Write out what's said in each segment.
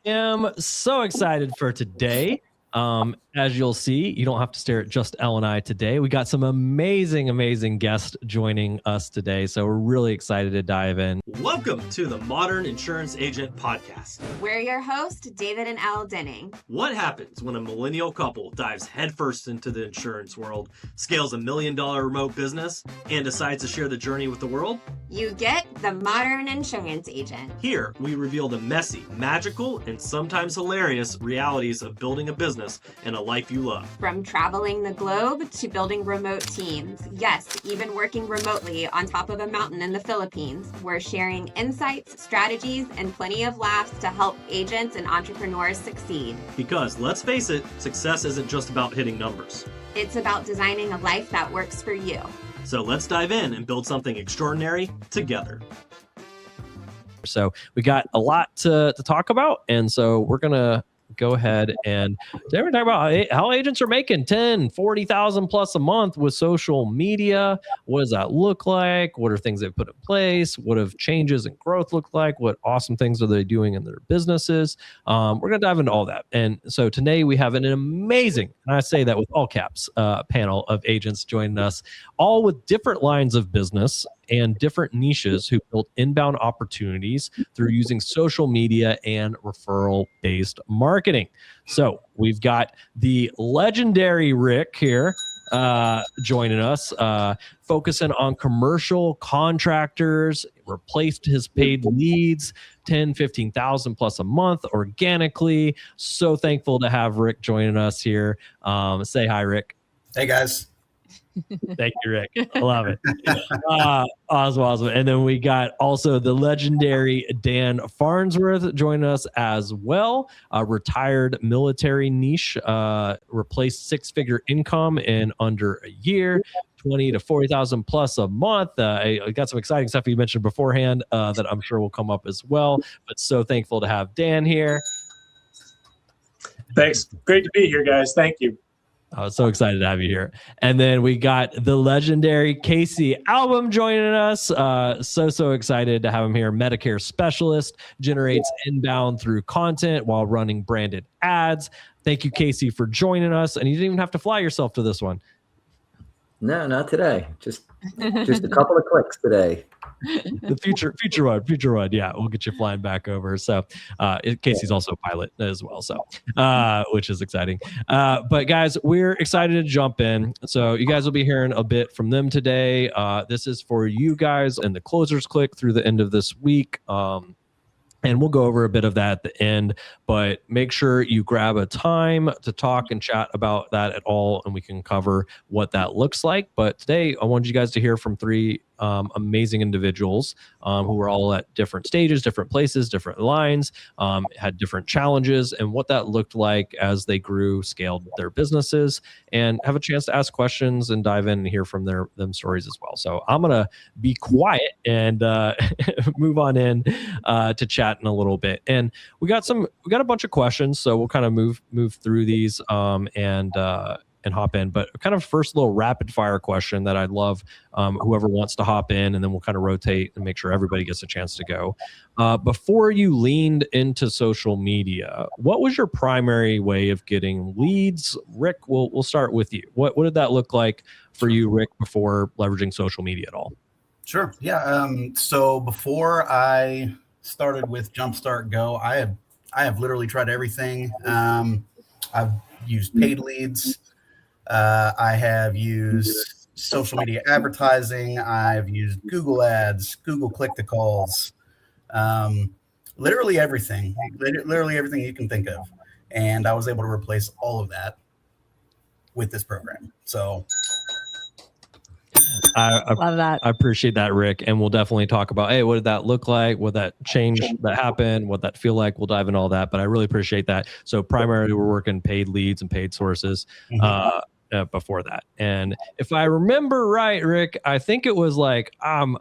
am so excited for today. As you'll see, you don't have to stare at just Elle and I today. We got some amazing guests joining us today. So we're really excited to dive in. Welcome to the Modern Insurance Agent Podcast. We're your hosts, David and Elle Denning. What happens when a millennial couple dives headfirst into the insurance world, scales $1 million remote business, and decides to share the journey with the world? You get the Modern Insurance Agent. Here, we reveal the messy, magical, and sometimes hilarious realities of building a business and a life you love. From traveling the globe to building remote teams. Yes, even working remotely on top of a mountain in the Philippines. We're sharing insights, strategies, and plenty of laughs to help agents and entrepreneurs succeed. Because let's face it, success isn't just about hitting numbers. It's about designing a life that works for you. So let's dive in and build something extraordinary together. So we got a lot to talk about. And so we're going to go ahead and today we're talking about how agents are making 10, 40,000 plus a month with social media. What does that look like? What are things they've put in place? What have changes and growth look like? What awesome things are they doing in their businesses? We're going to dive into all that. And so today we have an amazing, and I say that with all caps, panel of agents joining us, all with different lines of business and different niches who built inbound opportunities through using social media and referral-based marketing. So we've got the legendary Rick here joining us, focusing on commercial contractors, replaced his paid leads, 10, 15,000 plus a month organically. So thankful to have Rick joining us here. Say hi, Rick. Hey, guys. Thank you, Rick. I love it. Awesome. And then we got also the legendary Dan Farnsworth joining us as well. A retired military niche, replaced six-figure income in under a year. 20 to 40,000 plus a month. I got some exciting stuff you mentioned beforehand that I'm sure will come up as well. But so thankful to have Dan here. Thanks. Great to be here, guys. Thank you. I was so excited to have you here. And then we got the legendary Casey Album joining us. So excited to have him here. Medicare specialist, generates inbound through content while running branded ads. Thank you, Casey, for joining us. And you didn't even have to fly yourself to this one. No, not today. Just a couple of clicks today. The future one. Yeah, we'll get you flying back over. So Casey's also a pilot as well, so which is exciting. But guys, we're excited to jump in. So you guys will be hearing a bit from them today. This is for you guys and the closers click through the end of this week. And we'll go over a bit of that at the end, but make sure you grab a time to talk and chat about that at all, and we can cover what that looks like. But today, I wanted you guys to hear from three amazing individuals who were all at different stages, different places, different lines, had different challenges, and what that looked like as they grew, scaled their businesses, and have a chance to ask questions and dive in and hear from them stories as well. So I'm gonna be quiet and move on in to chat in a little bit. And we got a bunch of questions, so we'll kind of move through these and hop in. But kind of first little rapid fire question that I'd love whoever wants to hop in, and then we'll kind of rotate and make sure everybody gets a chance to go. Before you leaned into social media, what was your primary way of getting leads? Rick, we'll start with you. What did that look like for you, Rick, before leveraging social media at all? Sure. Yeah. So before I started with Jumpstart Go, I have literally tried everything. I've used paid leads. I have used social media advertising. I've used Google ads, Google click-to-calls, literally everything you can think of. And I was able to replace all of that with this program. So I love that. I appreciate that, Rick. And we'll definitely talk about, hey, what did that look like? What that change that happened? What that feel like? We'll dive into all that. But I really appreciate that. So primarily we're working paid leads and paid sources before that. And if I remember right, Rick, I think it was like I'm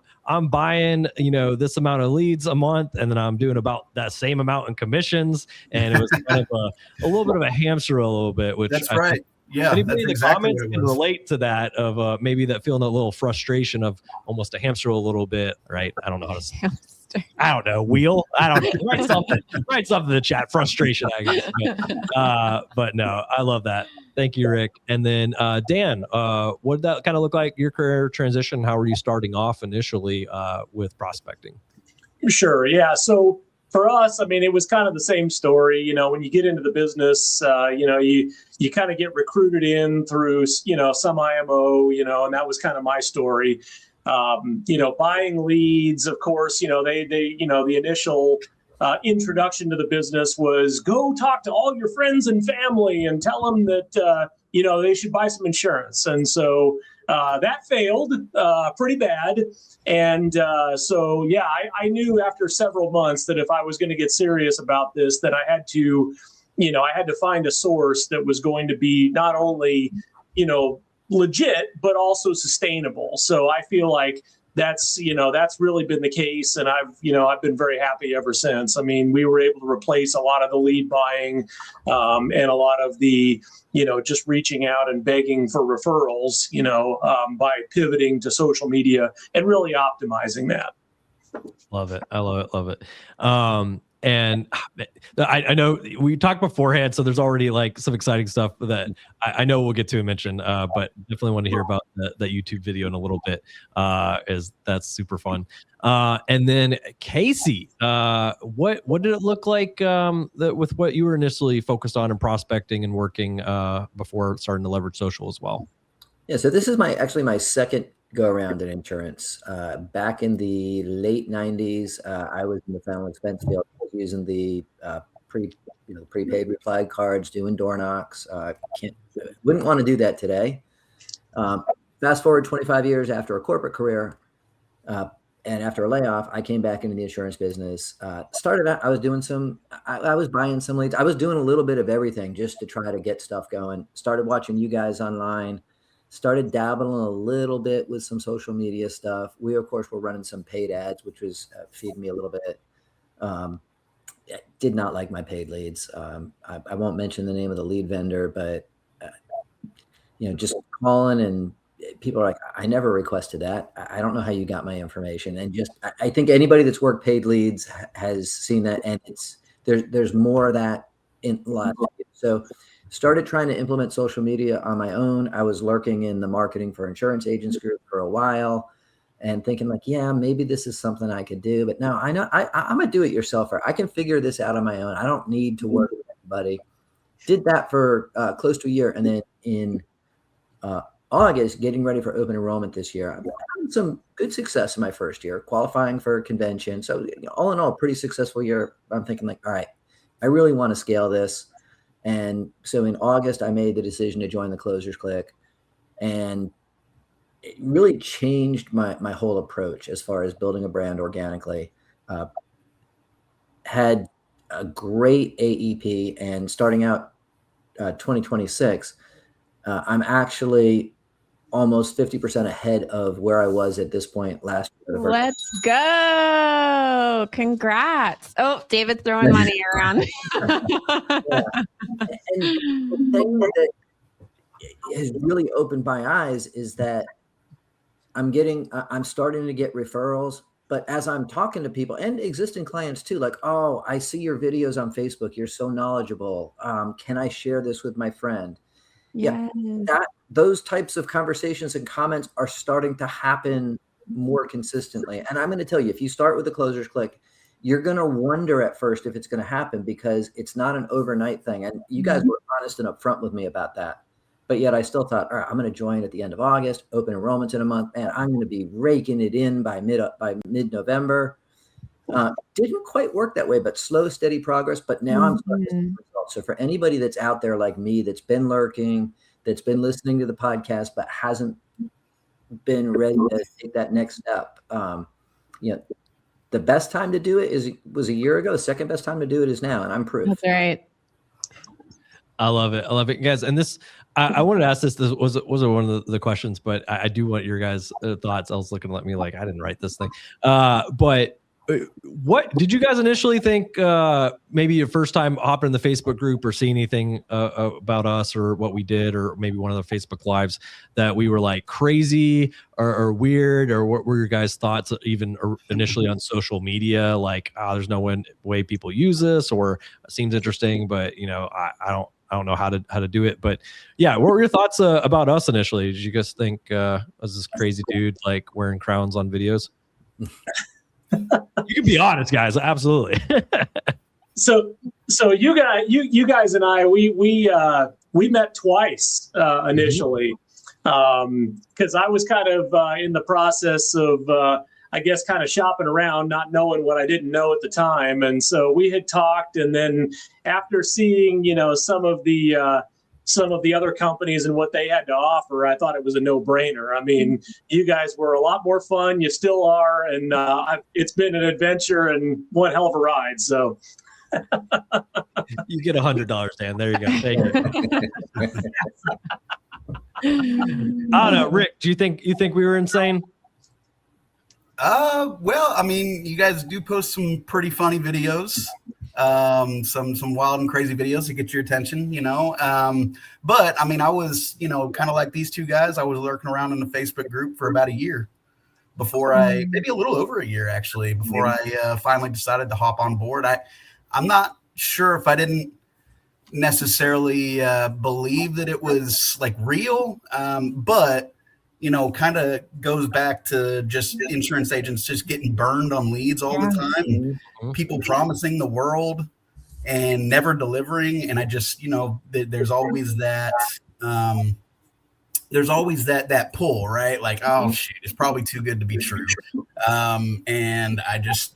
buying, this amount of leads a month, and then I'm doing about that same amount in commissions. And it was kind of a little bit of a hamster a little bit, which that's right. Yeah, anybody in the exactly comments can relate to that of maybe that feeling a little frustration of almost a hamster a little bit, right? I don't know how to I don't know, wheel. I don't know. Write something in the chat. Frustration, I guess. But no, I love that. Thank you, Rick. And then Dan, what did that kind of look like, your career transition? How were you starting off initially with prospecting? Sure. Yeah. So for us, I mean, it was kind of the same story. You know, when you get into the business, you kind of get recruited in through, some IMO, and that was kind of my story. Buying leads, of course, the initial introduction to the business was go talk to all your friends and family and tell them that, they should buy some insurance. And so that failed pretty bad. And I knew after several months that if I was going to get serious about this, that I had to find a source that was going to be not only, legit, but also sustainable. So I feel like that's really been the case. And I've been very happy ever since. I mean, we were able to replace a lot of the lead buying and a lot of the, just reaching out and begging for referrals, by pivoting to social media and really optimizing that. Love it. I love it. And I know we talked beforehand, so there's already like some exciting stuff that I know we'll get to and mention, but definitely want to hear about that YouTube video in a little bit, as that's super fun. And then Casey, what did it look like with what you were initially focused on in prospecting and working before starting to leverage social as well? Yeah, so this is my second go around in insurance. Back in the late 90s, I was in the family expense field. I was using the prepaid reply cards, doing door knocks. Wouldn't want to do that today. Fast forward 25 years after a corporate career, and after a layoff, I came back into the insurance business. Started out, I was buying some leads. I was doing a little bit of everything just to try to get stuff going. Started watching you guys online. Started dabbling a little bit with some social media stuff. We, of course, were running some paid ads, which was feeding me a little bit. Did not like my paid leads. I won't mention the name of the lead vendor, but just calling and people are like, I never requested that. I don't know how you got my information. And I think anybody that's worked paid leads has seen that, and there's more of that in a lot. So started trying to implement social media on my own. I was lurking in the marketing for insurance agents group for a while and thinking like, yeah, maybe this is something I could do. But no, I know I'm a do-it-yourselfer. I can figure this out on my own. I don't need to work with anybody. Did that for close to a year. And then in August, getting ready for open enrollment this year, I had some good success in my first year, qualifying for a convention. So all in all, pretty successful year. I'm thinking like, all right, I really want to scale this. And so in August, I made the decision to join the Closers Click, and it really changed my whole approach as far as building a brand organically. Had a great AEP, and starting out 2026, I'm actually almost 50% ahead of where I was at this point last year. Let's go. Congrats. Oh, David's throwing money around. Yeah. And the thing that has really opened my eyes is that I'm starting to get referrals, but as I'm talking to people and existing clients too, like, oh, I see your videos on Facebook. You're so knowledgeable. Can I share this with my friend? Yes. Yeah, those types of conversations and comments are starting to happen more consistently. And I'm going to tell you, if you start with the Closers Click, you're going to wonder at first if it's going to happen, because it's not an overnight thing. And you guys were honest and upfront with me about that. But yet I still thought, all right, I'm going to join at the end of August, open enrollment's in a month, and I'm going to be raking it in by mid-November. Didn't quite work that way, but slow, steady progress. But now I'm starting to see results. So for anybody that's out there like me, that's been lurking, that's been listening to the podcast, but hasn't been ready to take that next step, the best time to do it was a year ago. The second best time to do it is now, and I'm proof. That's right. I love it, guys. And this, I wanted to ask this. This was one of the questions, but I do want your guys' thoughts. I was looking at me like I didn't write this thing, but what did you guys initially think? Maybe your first time hopping in the Facebook group or see anything about us or what we did, or maybe one of the Facebook lives that we were like crazy or weird, or what were your guys' thoughts even initially on social media? Like, there's no way people use this, or it seems interesting, but I don't know how to do it. But yeah, what were your thoughts about us initially? Did you guys think was this crazy dude like wearing crowns on videos? You can be honest, guys. Absolutely. So you guys and I, we met twice initially, because I was kind of in the process of I guess kind of shopping around, not knowing what I didn't know at the time, and so we had talked, and then after seeing some of the other companies and what they had to offer, I thought it was a no-brainer. I mean, you guys were a lot more fun. You still are. And it's been an adventure and one hell of a ride. So you get $100, Dan. There you go. Thank you. I don't know. Rick, do you think we were insane? Well, I mean, you guys do post some pretty funny videos. Some wild and crazy videos to get your attention, but I mean, I was, kind of like these two guys. I was lurking around in the Facebook group for about a year before maybe a little over a year actually, before I finally decided to hop on board. I'm not sure if I didn't necessarily believe that it was like real, but kind of goes back to just insurance agents just getting burned on leads all the time, people promising the world and never delivering. And I just, there's always that, that pull, right? Like, oh shoot, it's probably too good to be true. And I just,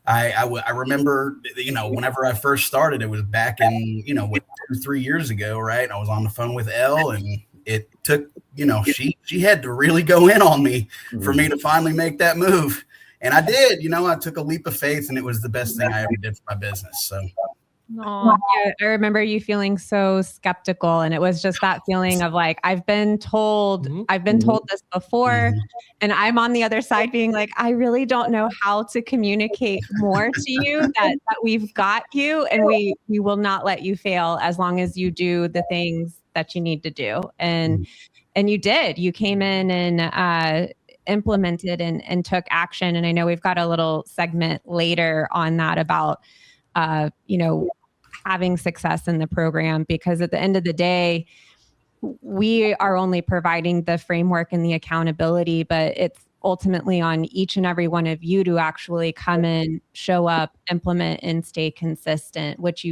I remember, whenever I first started, it was back in, 2-3 years ago. Right. And I was on the phone with Elle, and it took, she had to really go in on me for me to finally make that move. And I did, I took a leap of faith, and it was the best thing I ever did for my business. So. Oh, yeah, I remember you feeling so skeptical, and it was just that feeling of like, I've been told this before, and I'm on the other side being like, I really don't know how to communicate more to you that we've got you, and we will not let you fail as long as you do the things that you need to do. And you did. You came in and implemented and took action. And I know we've got a little segment later on that about having success in the program, because at the end of the day, we are only providing the framework and the accountability, but it's ultimately on each and every one of you to actually come in, show up, implement, and stay consistent, which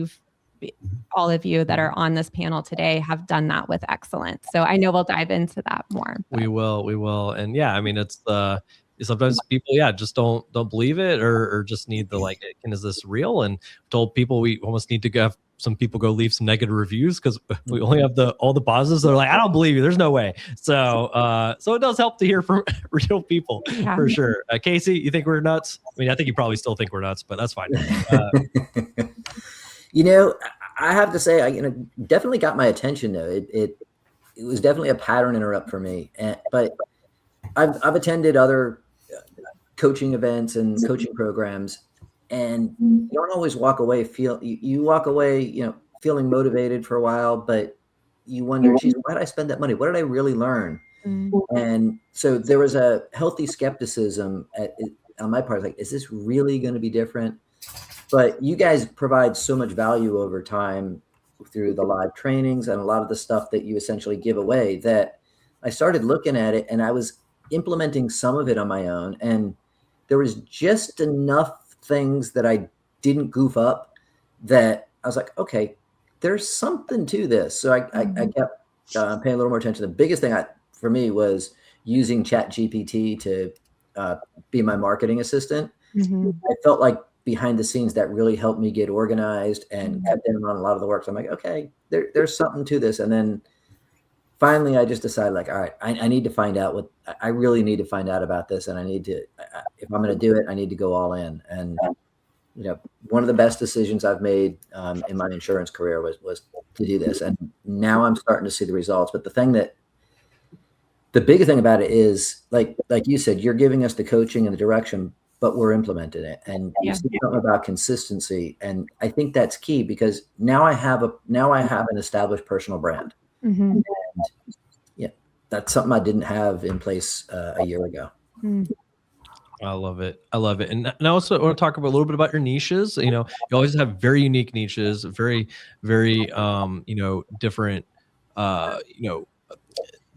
all of you that are on this panel today have done that with excellence. So I know we'll dive into that more. We will. And yeah, I mean, it's sometimes people, just don't believe it, or just need the like, is this real? And told people we almost need to have some people go leave some negative reviews, because we only have all the positives. They're like, I don't believe you. There's no way. So it does help to hear from real people for sure. Casey, you think we're nuts? I mean, I think you probably still think we're nuts, but that's fine. I have to say, I definitely got my attention though. It was definitely a pattern interrupt for me. But I've attended other coaching events and coaching programs, and you don't always walk away you walk away, feeling motivated for a while, but you wonder, geez, why did I spend that money? What did I really learn? And so there was a healthy skepticism on my part, like, is this really going to be different? But you guys provide so much value over time through the live trainings and a lot of the stuff that you essentially give away, that I started looking at it, and I was implementing some of it on my own. And there was just enough things that I didn't goof up that I was like, okay, there's something to this. So I kept paying a little more attention. The biggest thing for me was using ChatGPT to be my marketing assistant. I felt like behind the scenes that really helped me get organized and cut down on a lot of the work. So I'm like, okay, there's something to this. And then finally I just decided, like, all right, I need to find out I really need to find out about this. And I need to, if I'm going to do it, I need to go all in. And, one of the best decisions I've made in my insurance career was to do this. And now I'm starting to see the results. But the biggest thing about it is, like you said, you're giving us the coaching and the direction, but we're implementing it. And you said something about consistency, and I think that's key, because now I have an established personal brand. And yeah, that's something I didn't have in place a year ago. I love it. I love it. And I also want to talk a little bit about your niches. You know, you always have very unique niches, very, very, different,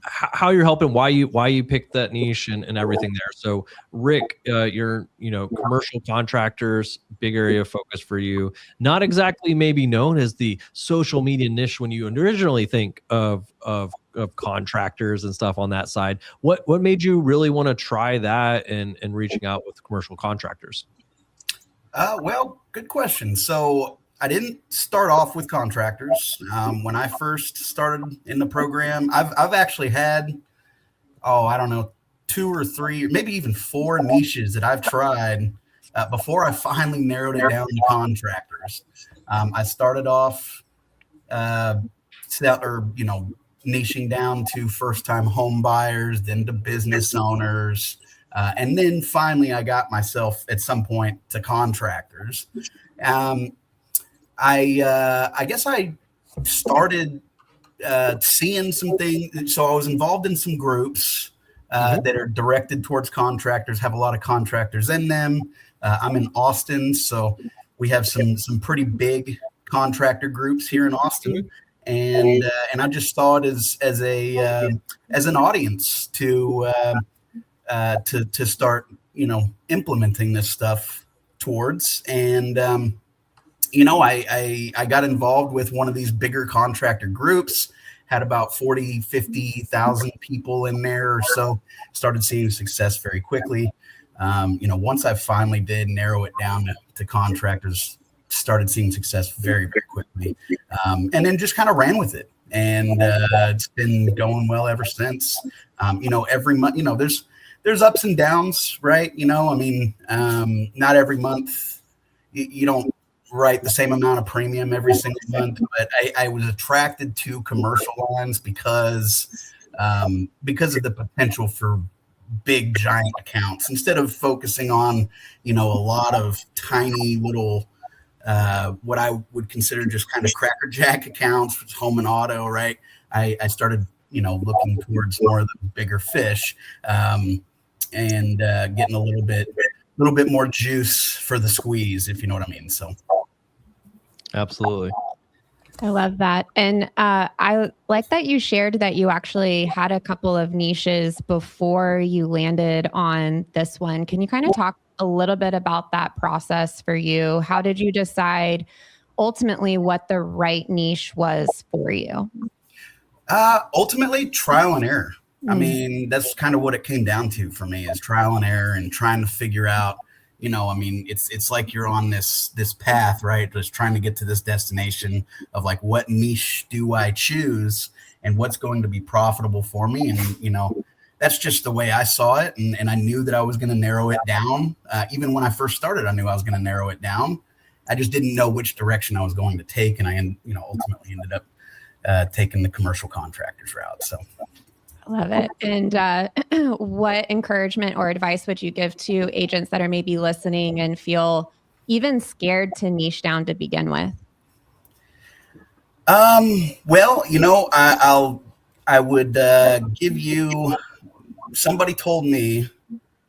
how you're helping, why you picked that niche and everything there. So Rick, you're, commercial contractors, big area of focus for you. Not exactly maybe known as the social media niche when you originally think of contractors and stuff on that side. What made you really want to try that and reaching out with commercial contractors? Well, good question. So I didn't start off with contractors. When I first started in the program, I've actually had, I don't know, 2 or 3, maybe even 4 niches that I've tried before I finally narrowed it down to contractors. I started off, niching down to first-time home buyers, then to business owners, and then finally I got myself at some point to contractors. I guess I started seeing some things. So I was involved in some groups that are directed towards contractors, have a lot of contractors in them. I'm in Austin, so we have some pretty big contractor groups here in Austin. And I just saw it as an audience to start, implementing this stuff towards. And I got involved with one of these bigger contractor groups, had about 40, 50,000 people in there or so, started seeing success very quickly. Once I finally did narrow it down to contractors, started seeing success very, very quickly. And then just kind of ran with it. And it's been going well ever since. Every month, there's ups and downs, right? Not every month, you don't write the same amount of premium every single month, but I was attracted to commercial lines because of the potential for big giant accounts, instead of focusing on, a lot of tiny little, what I would consider just kind of crackerjack accounts, which is home and auto, right? I started, looking towards more of the bigger fish, and getting a little bit more juice for the squeeze, if you know what I mean. So. Absolutely. I love that. And I like that you shared that you actually had a couple of niches before you landed on this one. Can you kind of talk a little bit about that process for you? How did you decide ultimately what the right niche was for you? Ultimately, trial and error. I mean, that's kind of what it came down to for me, is trial and error and trying to figure out, it's like you're on this path, right? Just trying to get to this destination of like, what niche do I choose and what's going to be profitable for me? And, that's just the way I saw it. And I knew that I was going to narrow it down. Even when I first started, I knew I was going to narrow it down. I just didn't know which direction I was going to take. And I, ultimately ended up taking the commercial contractors route. So. I love it. And what encouragement or advice would you give to agents that are maybe listening and feel even scared to niche down to begin with? Well, I would give you, somebody told me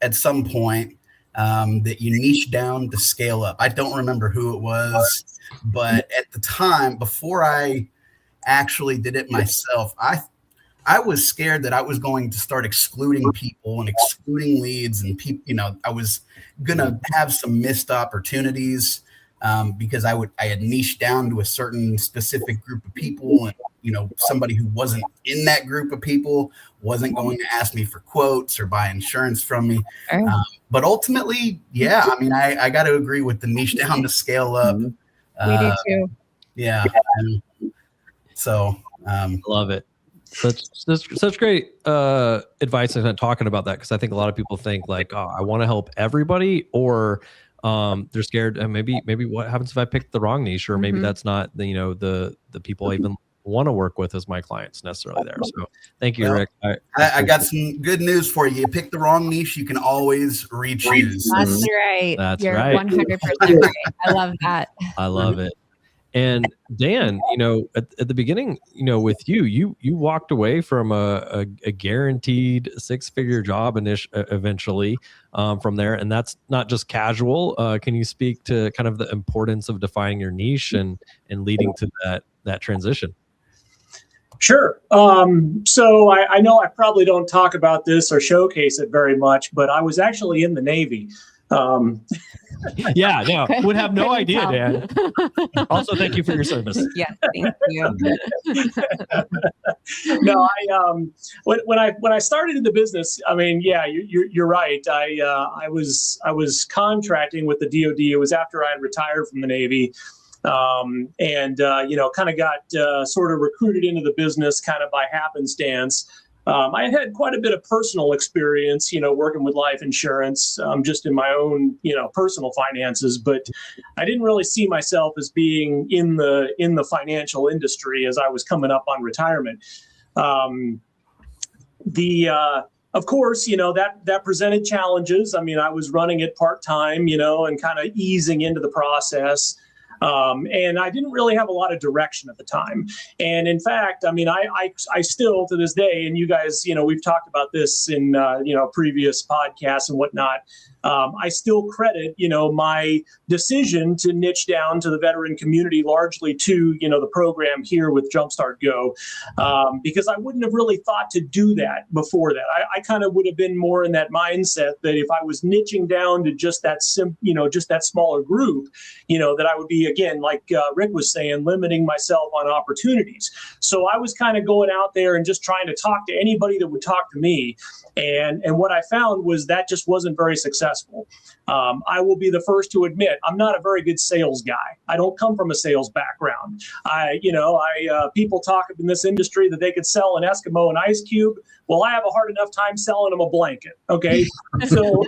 at some point that you niche down to scale up. I don't remember who it was, but at the time, before I actually did it myself, I was scared that I was going to start excluding people and excluding leads, and people, I was going to have some missed opportunities because I had niched down to a certain specific group of people, and somebody who wasn't in that group of people wasn't going to ask me for quotes or buy insurance from me. But ultimately, yeah, I mean, I got to agree with the niche down to scale up. We do too. Yeah. So love it. Such great advice and talking about that, because I think a lot of people think like, oh, I want to help everybody, or they're scared. And maybe what happens if I pick the wrong niche, or maybe that's not the people I even want to work with as my clients necessarily there. So thank you, Rick. I got some good news for you. You pick the wrong niche, you can always re-choose. That's right. You're 100% right. I love that. I love it. And Dan, at the beginning, with you walked away from a guaranteed 6-figure job eventually from there. And that's not just casual. Can you speak to kind of the importance of defining your niche and leading to that transition? Sure. So I know I probably don't talk about this or showcase it very much, but I was actually in the Navy. Yeah, no, would have no idea, Dan. Also, thank you for your service. Yeah, thank you. No, when I started in the business, I mean, yeah, you're right. I was contracting with the DoD. It was after I had retired from the Navy. And kind of got sort of recruited into the business kind of by happenstance. I had quite a bit of personal experience, working with life insurance, just in my own, personal finances, but I didn't really see myself as being in the financial industry as I was coming up on retirement. Of course, that presented challenges. I mean, I was running it part-time, and kind of easing into the process. And I didn't really have a lot of direction at the time. And in fact, I mean, I still to this day, and you guys, we've talked about this in, previous podcasts and whatnot. I still credit, my decision to niche down to the veteran community largely to, the program here with Jumpstart Go, because I wouldn't have really thought to do that before that. I kind of would have been more in that mindset that if I was niching down to just that just that smaller group, that I would be, again, like Rick was saying, limiting myself on opportunities. So I was kind of going out there and just trying to talk to anybody that would talk to me. And what I found was that just wasn't very successful. I will be the first to admit I'm not a very good sales guy. I don't come from a sales background. People talk in this industry that they could sell an Eskimo an ice cube. Well, I have a hard enough time selling them a blanket. Okay, so.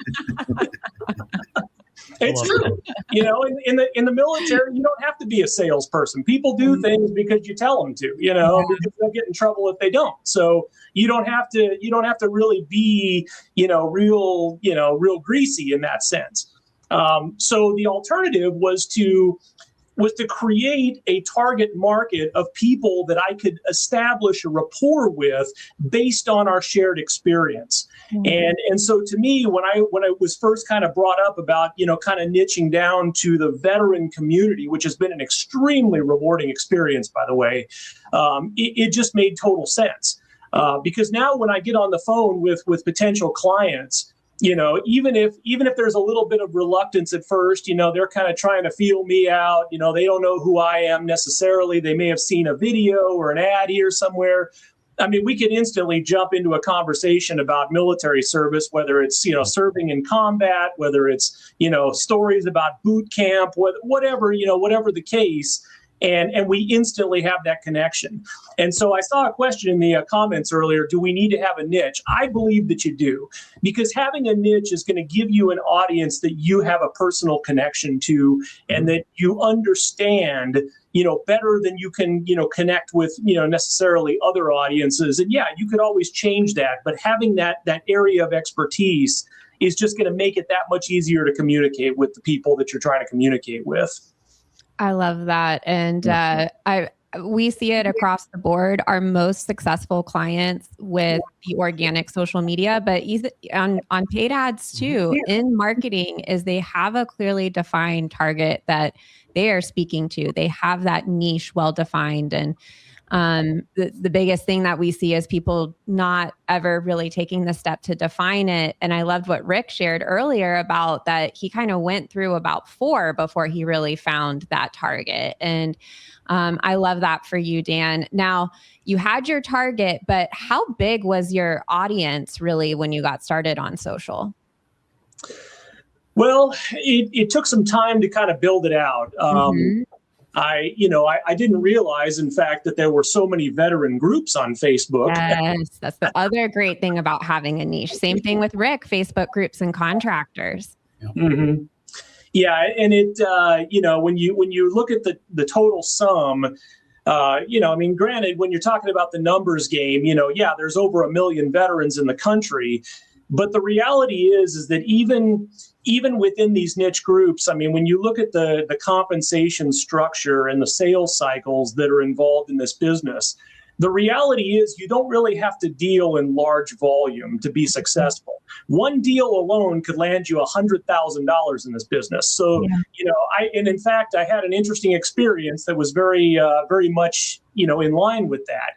It's true. In the military, you don't have to be a salesperson. People do things because you tell them to, because they'll get in trouble if they don't. So you don't have to really be, real greasy in that sense. So the alternative was to create a target market of people that I could establish a rapport with based on our shared experience. Mm-hmm. And so to me, when I was first kind of brought up about, kind of niching down to the veteran community, which has been an extremely rewarding experience, by the way, it just made total sense. Because now when I get on the phone with potential clients, even if there's a little bit of reluctance at first, they're kind of trying to feel me out. They don't know who I am necessarily. They may have seen a video or an ad here somewhere. I mean, we could instantly jump into a conversation about military service, whether it's, serving in combat, whether it's, stories about boot camp, whatever the case. And we instantly have that connection. And so I saw a question in the comments earlier, do we need to have a niche? I believe that you do, because having a niche is going to give you an audience that you have a personal connection to and that you understand, better than you can, connect with, necessarily other audiences. And yeah, you could always change that. But having that area of expertise is just going to make it that much easier to communicate with the people that you're trying to communicate with. I love that. And we see it across the board. Our most successful clients with the organic social media, but on paid ads too, in marketing, is they have a clearly defined target that they are speaking to. They have that niche well defined. And the biggest thing that we see is people not ever really taking the step to define it. And I loved what Rick shared earlier about that. He kind of went through about 4 before he really found that target. And I love that for you, Dan. Now, you had your target, but how big was your audience really when you got started on social? Well, it took some time to kind of build it out. I didn't realize, in fact, that there were so many veteran groups on Facebook. Yes, that's the other great thing about having a niche. Same thing with Rick, Facebook groups and contractors. Mm-hmm. Yeah, and it, when you look at the total sum, I mean, granted, when you're talking about the numbers game, yeah, there's over 1 million veterans in the country. But the reality is that even within these niche groups, I mean, when you look at the compensation structure and the sales cycles that are involved in this business, the reality is you don't really have to deal in large volume to be successful. One deal alone could land you $100,000 in this business. So, and in fact, I had an interesting experience that was very, very much, in line with that.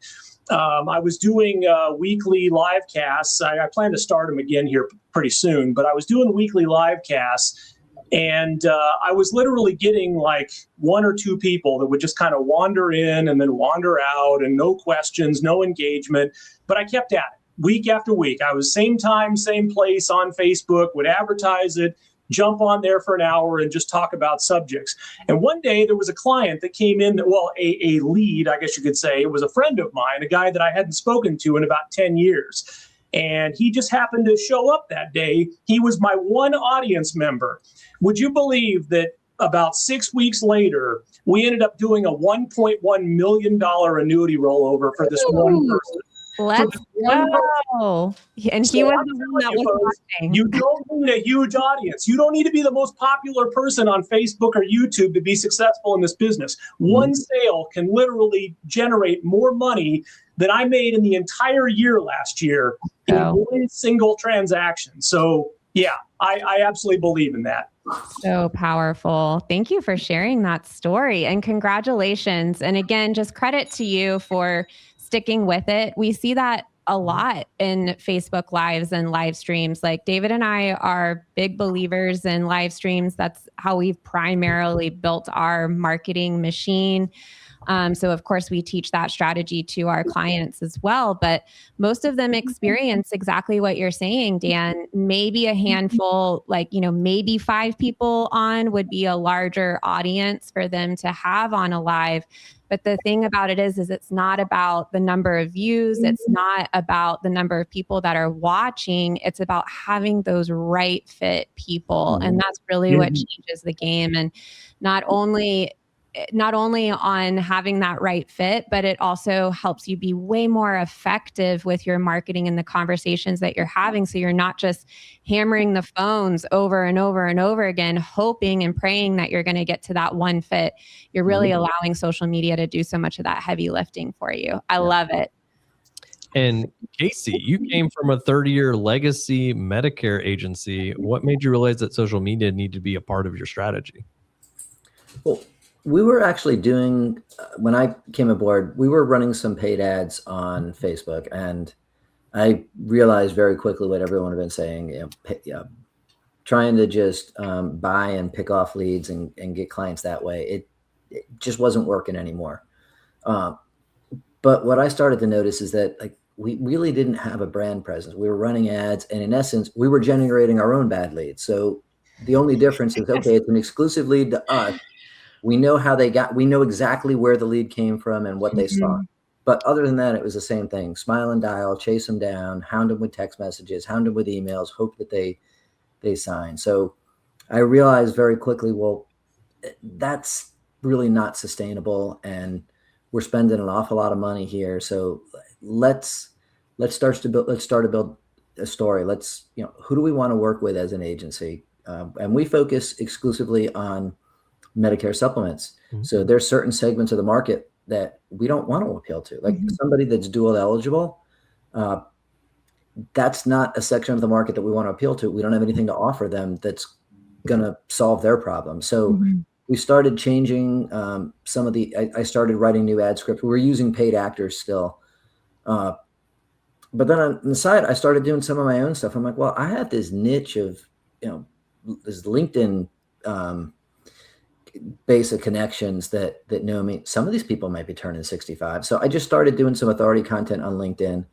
I was doing weekly live casts. I plan to start them again here pretty soon, but I was doing weekly live casts. And I was literally getting like 1 or 2 people that would just kind of wander in and then wander out, and no questions, no engagement. But I kept at it week after week. I was same time, same place on Facebook, would advertise it, jump on there for an hour and just talk about subjects. And one day there was a client that came in, a lead, I guess you could say. It was a friend of mine, a guy that I hadn't spoken to in about 10 years. And he just happened to show up that day. He was my one audience member. Would you believe that about 6 weeks later, we ended up doing a $1.1 million annuity rollover for this one person? Let's go. And he was the one that was watching. You don't need a huge audience. You don't need to be the most popular person on Facebook or YouTube to be successful in this business. One sale can literally generate more money than I made in the entire year last year in one single transaction. So yeah, I absolutely believe in that. So powerful. Thank you for sharing that story, and congratulations. And again, just credit to you for sticking with it. We see that a lot in Facebook lives and live streams. Like David and I are big believers in live streams. That's how we've primarily built our marketing machine. So of course we teach that strategy to our clients as well, but most of them experience exactly what you're saying, Dan. Maybe a handful, maybe 5 people on would be a larger audience for them to have on a live. But the thing about it is it's not about the number of views. It's not about the number of people that are watching. It's about having those right fit people. And that's really what changes the game. And not only on having that right fit, but it also helps you be way more effective with your marketing and the conversations that you're having. So you're not just hammering the phones over and over and over again, hoping and praying that you're going to get to that one fit. You're really allowing social media to do so much of that heavy lifting for you. I love it. And Casey, you came from a 30-year legacy Medicare agency. What made you realize that social media needed to be a part of your strategy? Well, we were actually doing, when I came aboard, we were running some paid ads on Facebook, and I realized very quickly what everyone had been saying, trying to just buy and pick off leads and get clients that way. It just wasn't working anymore. But what I started to notice is that we really didn't have a brand presence. We were running ads, and in essence, we were generating our own bad leads. So the only difference is, okay, it's an exclusive lead to us. We know how we know exactly where the lead came from and what they saw. But other than that, it was the same thing. Smile and dial, chase them down, hound them with text messages, hound them with emails, hope that they sign. So I realized very quickly, well, that's really not sustainable, and we're spending an awful lot of money here. So let's start to build a story. Who do we want to work with as an agency? And we focus exclusively on Medicare supplements. So there's certain segments of the market that we don't want to appeal to, like somebody that's dual eligible. That's not a section of the market that we want to appeal to. We don't have anything to offer them that's going to solve their problem. So we started changing some of I started writing new ad scripts. We were using paid actors still. But then on the side, I started doing some of my own stuff. I'm like, well, I have this niche of, this LinkedIn base of connections that know me. Some of these people might be turning 65. So I just started doing some authority content on LinkedIn.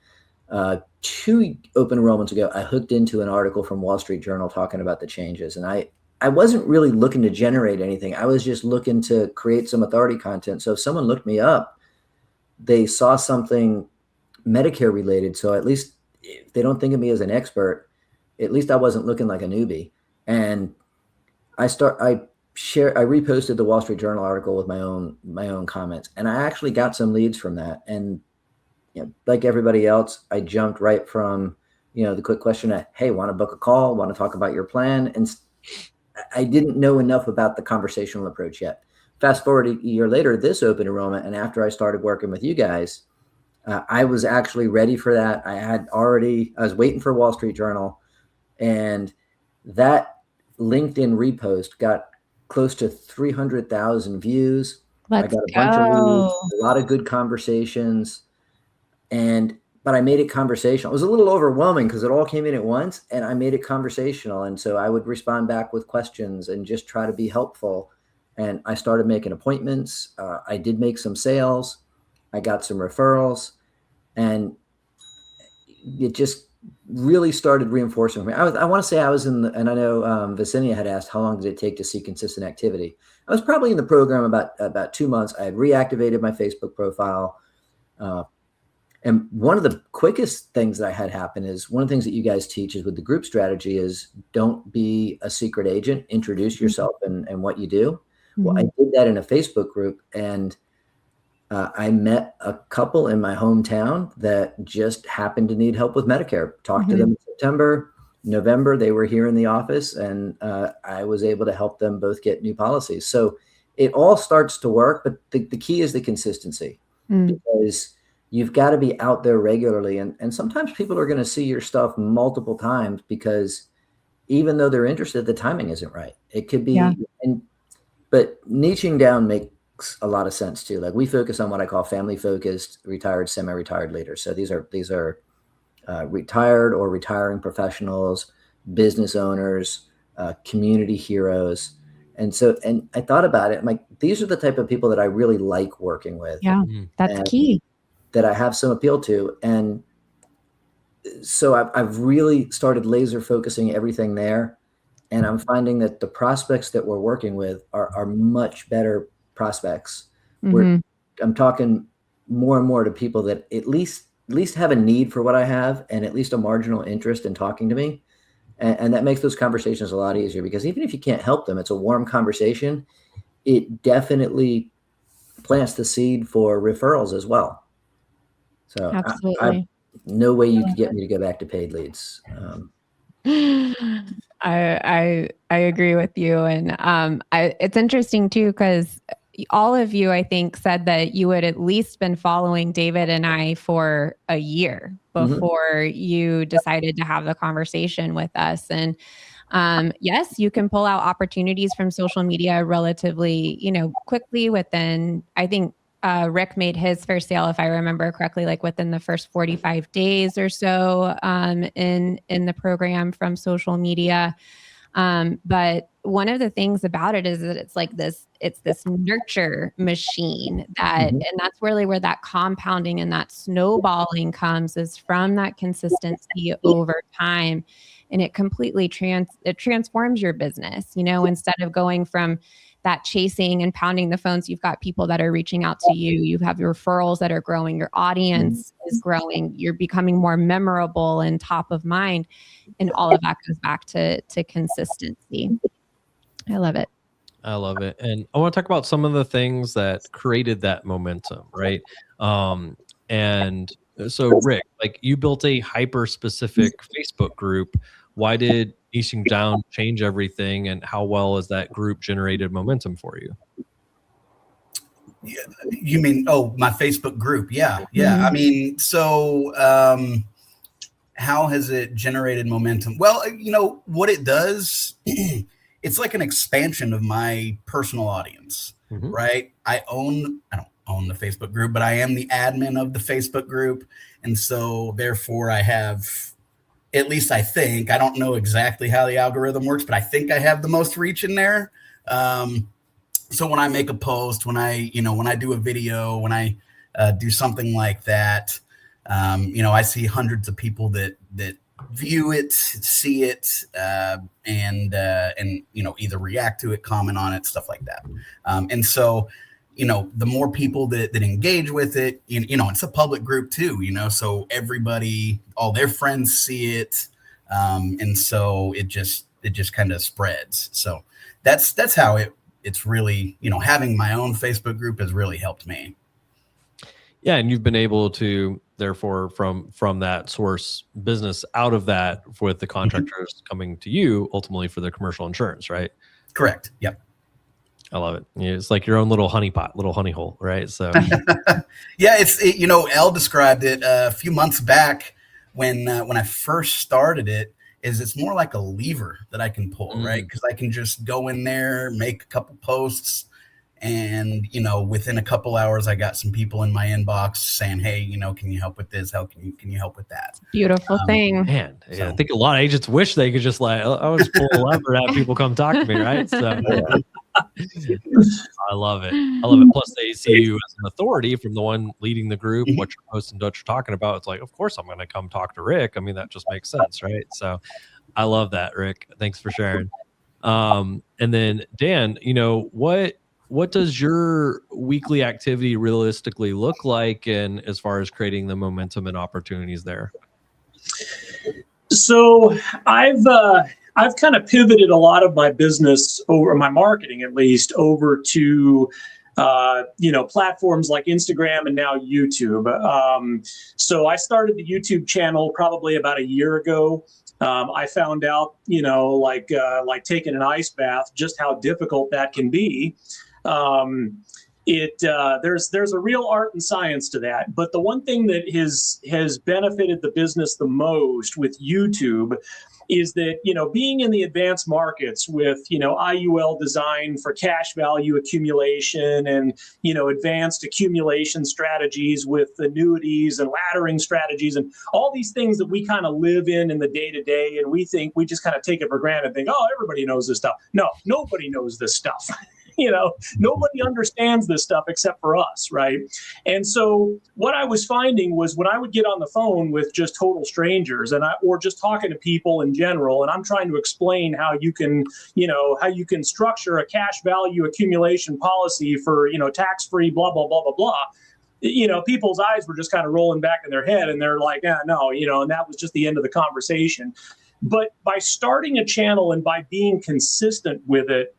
2 open enrollments ago, I hooked into an article from Wall Street Journal talking about the changes. And I wasn't really looking to generate anything. I was just looking to create some authority content. So if someone looked me up, they saw something Medicare related. So at least if they don't think of me as an expert, at least I wasn't looking like a newbie. And I reposted the Wall Street Journal article with my own comments, and I actually got some leads from that. And like everybody else, I jumped right from the quick question at, hey, want to book a call, want to talk about your plan, and I didn't know enough about the conversational approach yet. Fast forward a year later, this open enrollment, and after I started working with you guys, I was actually ready for that. I was waiting for Wall Street Journal, and that LinkedIn repost got close to 300,000 views. I got a bunch of leads, a lot of good conversations, but I made it conversational. It was a little overwhelming because it all came in at once, and I made it conversational. And so I would respond back with questions and just try to be helpful. And I started making appointments. I did make some sales. I got some referrals, and it just really started reinforcing for me. I want to say I was and I know Vicinia had asked, how long did it take to see consistent activity? I was probably in the program about 2 months. I had reactivated my Facebook profile. And one of the quickest things that I had happen is one of the things that you guys teach is with the group strategy is don't be a secret agent, introduce yourself and what you do. Mm-hmm. Well, I did that in a Facebook group, and I met a couple in my hometown that just happened to need help with Medicare. Talked to them in September, November, they were here in the office, and I was able to help them both get new policies. So it all starts to work, but the key is the consistency, because you've got to be out there regularly. And sometimes people are going to see your stuff multiple times because even though they're interested, the timing isn't right. It could be, but niching down makes a lot of sense too. Like we focus on what I call family focused, retired, semi-retired leaders. So these are retired or retiring professionals, business owners, community heroes. And I thought about it. I'm like, these are the type of people that I really like working with. Yeah, that's key. That I have some appeal to. And so I've really started laser focusing everything there. And I'm finding that the prospects that we're working with are much better prospects. I'm talking more and more to people that at least have a need for what I have and at least a marginal interest in talking to me. And that makes those conversations a lot easier, because even if you can't help them, it's a warm conversation. It definitely plants the seed for referrals as well. So absolutely. No way you could get me to go back to paid leads. I agree with you. And it's interesting too, because all of you, I think, said that you had at least been following David and I for a year before you decided to have the conversation with us. And yes, you can pull out opportunities from social media relatively, quickly within, I think, Rick made his first sale, if I remember correctly, like within the first 45 days or so in the program from social media. But one of the things about it is that it's this nurture machine and that's really where that compounding and that snowballing comes, is from that consistency over time. And it completely transforms your business, instead of going from that chasing and pounding the phones, you've got people that are reaching out to you. You have your referrals that are growing. Your audience is growing. You're becoming more memorable and top of mind. And all of that goes back to consistency. I love it. I love it. And I want to talk about some of the things that created that momentum, right? And so Rick, like you built a hyper specific Facebook group. Why did niching down change everything, and how well has that group generated momentum for you? Yeah, you mean, my Facebook group? Yeah. I mean, so how has it generated momentum? Well, what it does, it's like an expansion of my personal audience, right? I don't own the Facebook group, but I am the admin of the Facebook group. And so therefore I have, at least I think, I don't know exactly how the algorithm works, but I think I have the most reach in there. So when I make a post, when I do a video, when I do something like that, I see hundreds of people that view it, see it, and either react to it, comment on it, stuff like that. And so, the more people that engage with it, it's a public group too, so everybody, all their friends see it. And so it just kind of spreads. So that's how it it's really, having my own Facebook group has really helped me. Yeah, and you've been able to, therefore, from that source business out of that with the contractors coming to you ultimately for their commercial insurance, right? Correct. Yep. I love it. It's like your own little honeypot, little honey hole, right? So yeah, Elle described it a few months back when I first started it. It's more like a lever that I can pull, right? Because I can just go in there, make a couple posts, and within a couple hours, I got some people in my inbox saying, "Hey, can you help with this? Can you help with that?" Beautiful thing, man. Yeah, I think a lot of agents wish they could just like, I'll just pull a lever and have people come talk to me, right? So. I love it. Plus, they see you as an authority from the one leading the group, what you're posting, what you're talking about. It's like, of course, I'm going to come talk to Rick. I mean, that just makes sense, right? So, I love that, Rick. Thanks for sharing. And then, Dan, what does your weekly activity realistically look like, and as far as creating the momentum and opportunities there? So, I've kind of pivoted a lot of my business, over my marketing at least, over to platforms like Instagram and now YouTube. So I started the YouTube channel probably about a year ago. I found out, like taking an ice bath, just how difficult that can be. There's a real art and science to that. But the one thing that has benefited the business the most with YouTube is that, being in the advanced markets with, IUL design for cash value accumulation and, advanced accumulation strategies with annuities and laddering strategies and all these things that we kind of live in the day to day. And we just kind of take it for granted, think, oh, everybody knows this stuff. No, nobody knows this stuff. Nobody understands this stuff except for us, right? And so what I was finding was when I would get on the phone with just total strangers or just talking to people in general, and I'm trying to explain how you can structure a cash value accumulation policy for, tax-free, blah, blah, blah, blah, blah. People's eyes were just kind of rolling back in their head and they're like, no, and that was just the end of the conversation. But by starting a channel and by being consistent with it,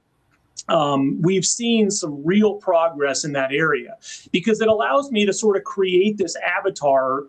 we've seen some real progress in that area because it allows me to sort of create this avatar,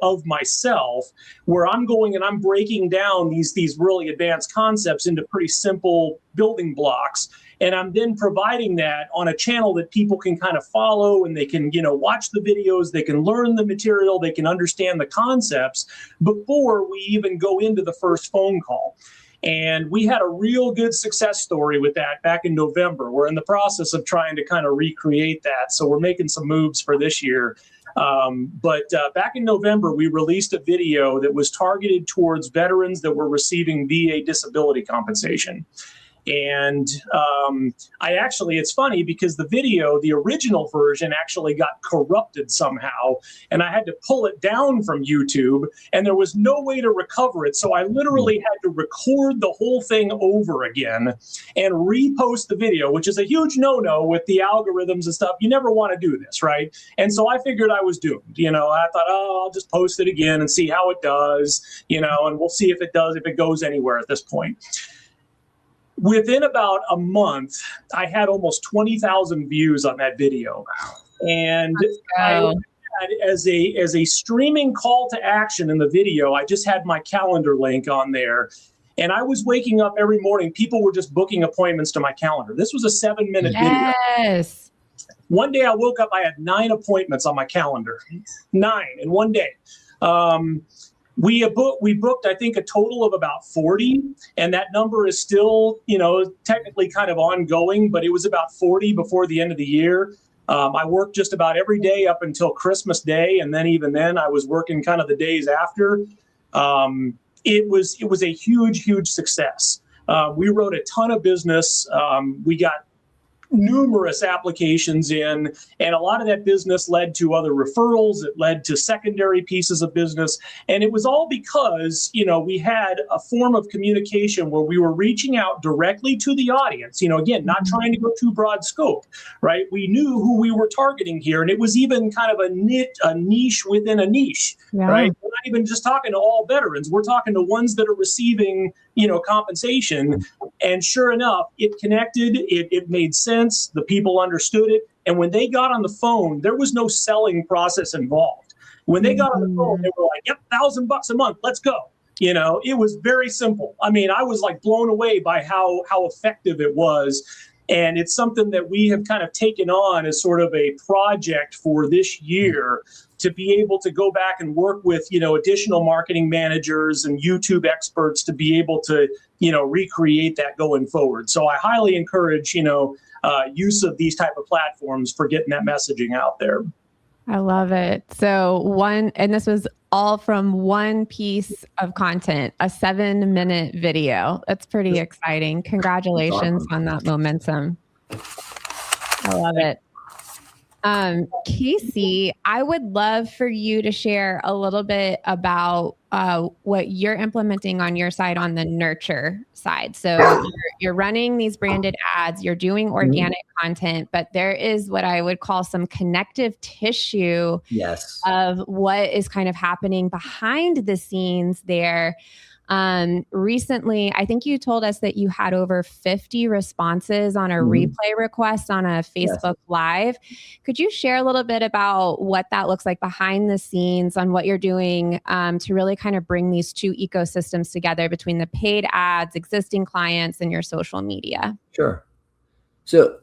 of myself where I'm going and I'm breaking down these really advanced concepts into pretty simple building blocks. And I'm then providing that on a channel that people can kind of follow and they can, watch the videos, they can learn the material, they can understand the concepts before we even go into the first phone call. And we had a real good success story with that back in November. We're in the process of trying to kind of recreate that. So we're making some moves for this year. But back in November, we released a video that was targeted towards veterans that were receiving VA disability compensation. And it's funny because the original version actually got corrupted somehow, and I had to pull it down from YouTube, and there was no way to recover it. So I literally had to record the whole thing over again and repost the video, which is a huge no-no with the algorithms and stuff. You never want to do this, right? And so I figured I was doomed. I thought, I'll just post it again and see how it does, and we'll see if it goes anywhere at this point. Within about a month, I had almost 20,000 views on that video. And I had as a streaming call to action in the video, I just had my calendar link on there. And I was waking up every morning. People were just booking appointments to my calendar. This was a 7-minute video. Yes. One day I woke up, I had 9 appointments on my calendar. 9 in one day. We booked, I think, a total of about 40, and that number is still, technically kind of ongoing, but it was about 40 before the end of the year. I worked just about every day up until Christmas Day, and then even then I was working kind of the days after. It was a huge success. We wrote a ton of business. We got numerous applications in, and a lot of that business led to other referrals. It led to secondary pieces of business. And it was all because, we had a form of communication where we were reaching out directly to the audience, again, not trying to go too broad scope, right? We knew who we were targeting here. And it was even kind of a niche within a niche, right? We're not even just talking to all veterans. We're talking to ones that are receiving, compensation. And sure enough, it connected, it made sense, the people understood it. And when they got on the phone, there was no selling process involved. When they got on the phone, they were like, yep, $1,000 a month, let's go. You know, it was very simple. I mean, I was like blown away by how effective it was. And it's something that we have kind of taken on as sort of a project for this year to be able to go back and work with, you know, additional marketing managers and YouTube experts to be able to, you know, recreate that going forward. So I highly encourage, you know, use of these type of platforms for getting that messaging out there. I love it. So and this was all from one piece of content, a 7-minute video. That's pretty exciting. Congratulations on that momentum. I love it. Casey, I would love for you to share a little bit about what you're implementing on your side on the nurture side. So you're running these branded ads, you're doing organic content, but there is what I would call some connective tissue of what is kind of happening behind the scenes there. Recently, I think you told us that you had over 50 responses on a replay request on a Facebook Live. Could you share a little bit about what that looks like behind the scenes on what you're doing to really kind of bring these two ecosystems together between the paid ads, existing clients, and your social media? Sure. So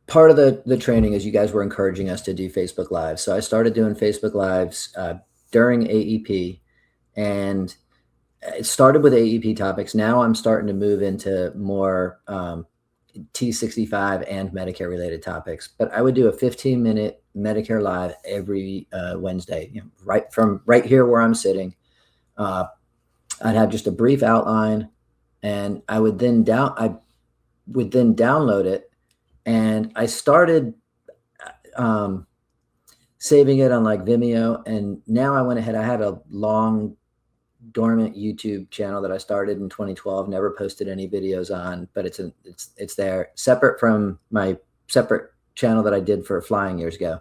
part of the training is you guys were encouraging us to do Facebook Lives. So I started doing Facebook Lives during AEP, and it started with AEP topics. Now I'm starting to move into more T65 and Medicare related topics, but I would do a 15-minute Medicare Live every Wednesday, you know, right here where I'm sitting. I'd have just a brief outline, and I would then download it, and I started saving it on like Vimeo, and now I went ahead. I had a long dormant YouTube channel that I started in 2012, never posted any videos on, but it's there, separate from my separate channel that I did for flying years ago.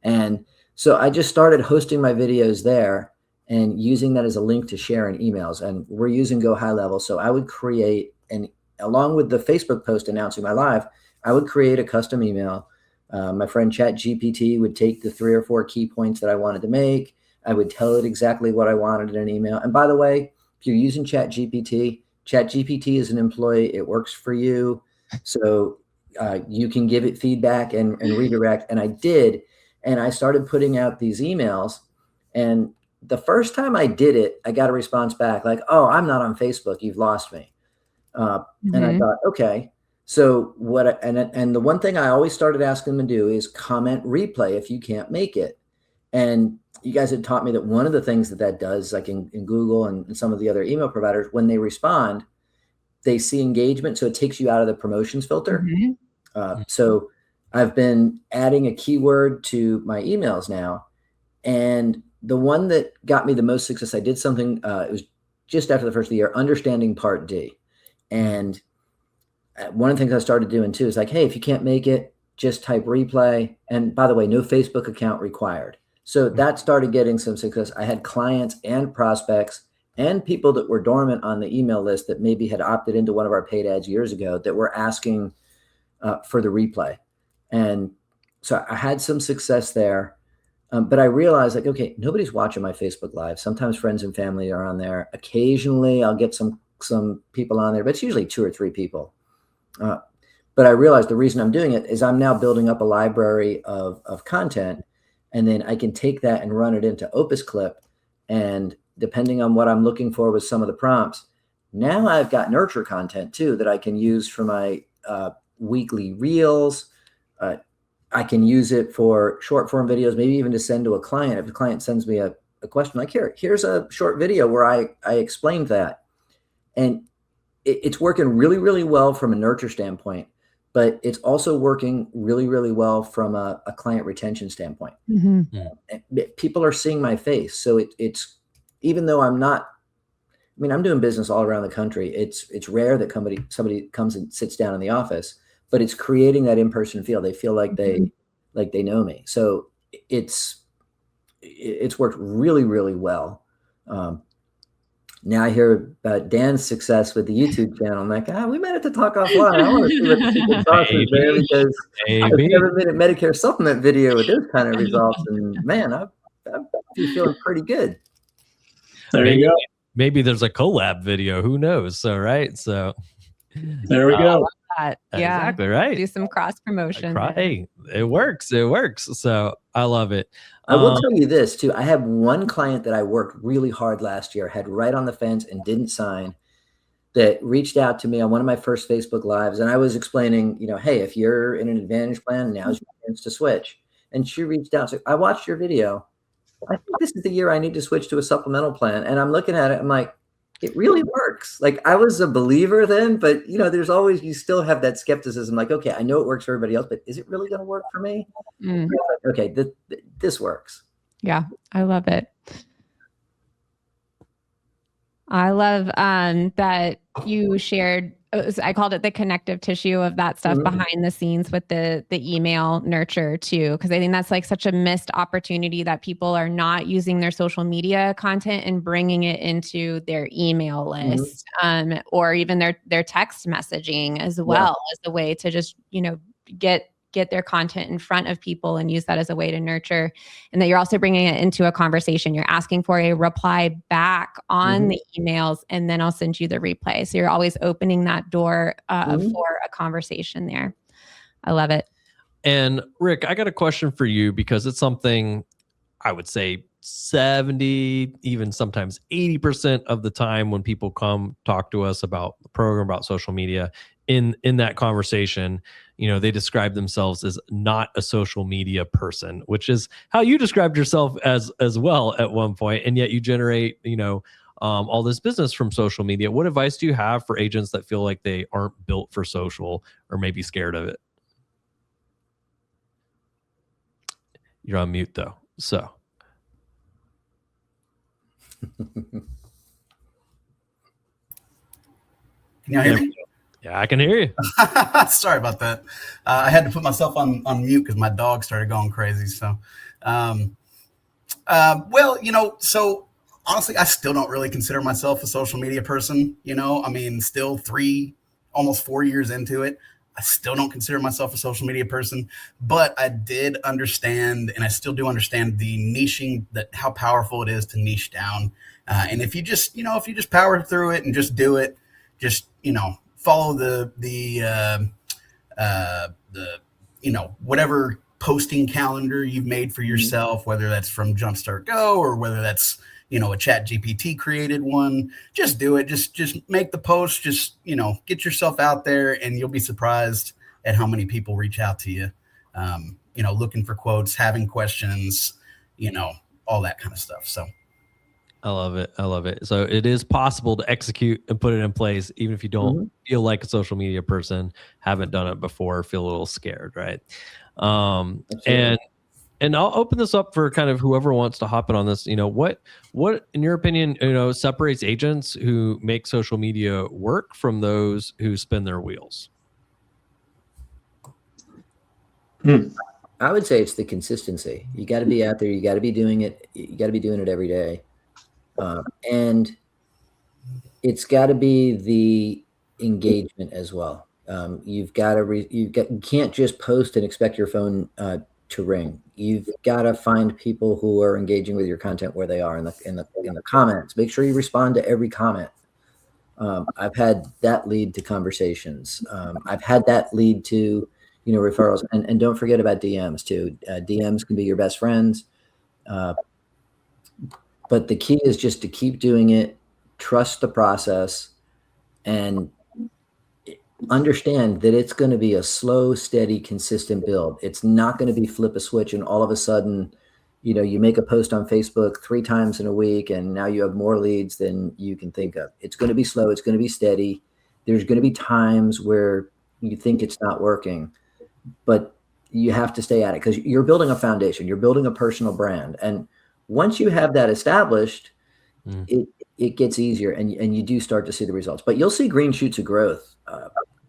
And so I just started hosting my videos there and using that as a link to share in emails. And we're using Go High Level. So I would create, and along with the Facebook post announcing my live, I would create a custom email. My friend ChatGPT would take the 3 or 4 key points that I wanted to make. I would tell it exactly what I wanted in an email. And by the way, if you're using ChatGPT is an employee. It works for you. So you can give it feedback and redirect. And I did. And I started putting out these emails. And the first time I did it, I got a response back like, oh, I'm not on Facebook. You've lost me. And I thought, okay. So and the one thing I always started asking them to do is comment replay if you can't make it. And you guys had taught me that one of the things that does, like in Google and some of the other email providers, when they respond, they see engagement. So it takes you out of the promotions filter. So I've been adding a keyword to my emails now. And the one that got me the most success, I did something, it was just after the first of the year, understanding Part D. And one of the things I started doing too is like, hey, if you can't make it, just type replay. And by the way, no Facebook account required. So that started getting some success. I had clients and prospects and people that were dormant on the email list that maybe had opted into one of our paid ads years ago that were asking for the replay. And so I had some success there. But I realized like, okay, nobody's watching my Facebook Live. Sometimes friends and family are on there. Occasionally I'll get some people on there, but it's usually 2 or 3 people. But I realized the reason I'm doing it is I'm now building up a library of content. And then I can take that and run it into Opus Clip. And depending on what I'm looking for with some of the prompts, now I've got nurture content too that I can use for my weekly reels. I can use it for short form videos, maybe even to send to a client. If the client sends me a question like, here's a short video where I explained that. And it's working really, really well from a nurture standpoint. But it's also working really, really well from a client retention standpoint. People are seeing my face. So it's, even though I'm doing business all around the country. It's rare that somebody comes and sits down in the office, but it's creating that in-person feel. They feel like they know me. So it's worked really, really well. Now I hear about Dan's success with the YouTube channel. I'm like, we might have to talk offline. I want to see what the secret sauce is there, because I've never made a Medicare supplement video with those kind of results. And man, I'd be feeling pretty good. There you go. Maybe there's a collab video. Who knows? So, right. So there we go. Yeah, exactly right. Do some cross promotion. Hey, it works. It works. So I love it. I will tell you this too. I have one client that I worked really hard last year, had right on the fence and didn't sign, that reached out to me on one of my first Facebook Lives. And I was explaining, hey, if you're in an Advantage plan, now's your chance to switch. And she reached out. So I watched your video. I think this is the year I need to switch to a supplemental plan. And I'm looking at it. I'm like, it really works. Like, I was a believer then, but there's always, you still have that skepticism. Like, okay, I know it works for everybody else, but is it really going to work for me? Okay, this works. Yeah, I love it. I love that you shared, I called it the connective tissue of that stuff behind the scenes with the email nurture too. Cause I think that's like such a missed opportunity, that people are not using their social media content and bringing it into their email list, or even their text messaging as well, as a way to just, get their content in front of people and use that as a way to nurture. And that you're also bringing it into a conversation. You're asking for a reply back on the emails, and then I'll send you the replay. So you're always opening that door for a conversation there. I love it. And Rick, I got a question for you, because it's something I would say 70, even sometimes 80% of the time when people come talk to us about the program, about social media, in that conversation, they describe themselves as not a social media person, which is how you described yourself as well at one point. And yet you generate, all this business from social media. What advice do you have for agents that feel like they aren't built for social, or maybe scared of it? You're on mute though. So. Can you hear me? Yeah, I can hear you. Sorry about that. I had to put myself on mute because my dog started going crazy. So, so honestly, I still don't really consider myself a social media person. Still almost 4 years into it, I still don't consider myself a social media person, but I did understand, and I still do understand, the niching, how powerful it is to niche down. And if you just power through it and just do it, follow the whatever posting calendar you've made for yourself, whether that's from Jumpstart Go or whether that's, a Chat GPT created one. Just do it. Just make the post, get yourself out there, and you'll be surprised at how many people reach out to you, looking for quotes, having questions, all that kind of stuff. So I love it. I love it. So it is possible to execute and put it in place, even if you don't feel like a social media person, haven't done it before, feel a little scared, right? And I'll open this up for kind of whoever wants to hop in on this. What in your opinion, separates agents who make social media work from those who spin their wheels? I would say it's the consistency. You got to be out there. You got to be doing it. You got to be doing it every day. And it's got to be the engagement as well. You can't just post and expect your phone to ring. You've got to find people who are engaging with your content where they are in the comments. Make sure you respond to every comment. I've had that lead to conversations. I've had that lead to referrals, and don't forget about DMs too. DMs can be your best friends. But the key is just to keep doing it, trust the process, and understand that it's going to be a slow, steady, consistent build. It's not going to be flip a switch and all of a sudden, you make a post on Facebook 3 times in a week and now you have more leads than you can think of. It's going to be slow. It's going to be steady. There's going to be times where you think it's not working, but you have to stay at it because you're building a foundation. You're building a personal brand. And once you have that established, it gets easier and you do start to see the results. But you'll see green shoots of growth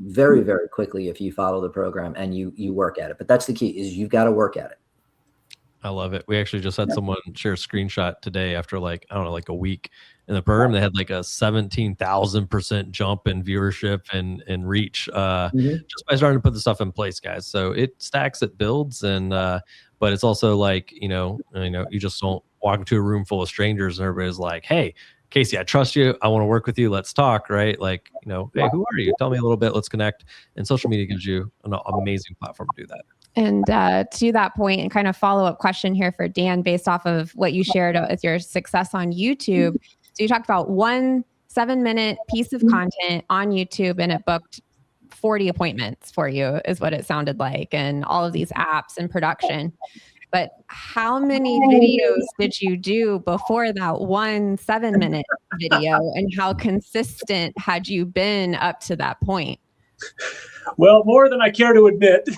very, very quickly if you follow the program and you work at it. But that's the key, is you've got to work at it. I love it. We actually just had someone share a screenshot today after like, I don't know, like a week in the program. They had like a 17,000% jump in viewership and reach just by starting to put the stuff in place, guys. So it stacks, it builds, and but it's also like, you just don't walk into a room full of strangers and everybody's like, hey, Casey, I trust you. I want to work with you. Let's talk, right? Like, hey, who are you? Tell me a little bit. Let's connect. And social media gives you an amazing platform to do that. And to that point, and kind of follow-up question here for Dan, based off of what you shared with your success on YouTube. So you talked about 1 7-minute piece of content on YouTube, and it booked 40 appointments for you, is what it sounded like, and all of these apps and production. But how many videos did you do before that 1 7-minute video, and how consistent had you been up to that point? Well, more than I care to admit. And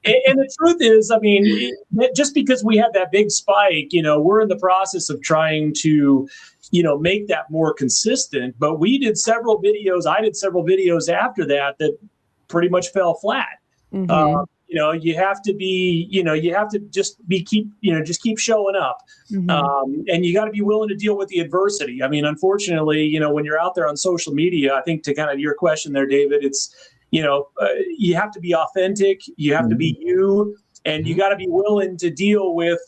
the truth is, I mean, just because we had that big spike, we're in the process of trying to, make that more consistent. But we did several videos. I did several videos after that pretty much fell flat. Mm-hmm. You have to be, you have to just keep showing up. Mm-hmm. And you got to be willing to deal with the adversity. I mean, unfortunately, when you're out there on social media, I think to kind of your question there, David, it's, you have to be authentic. You have to be you, and you got to be willing to deal with,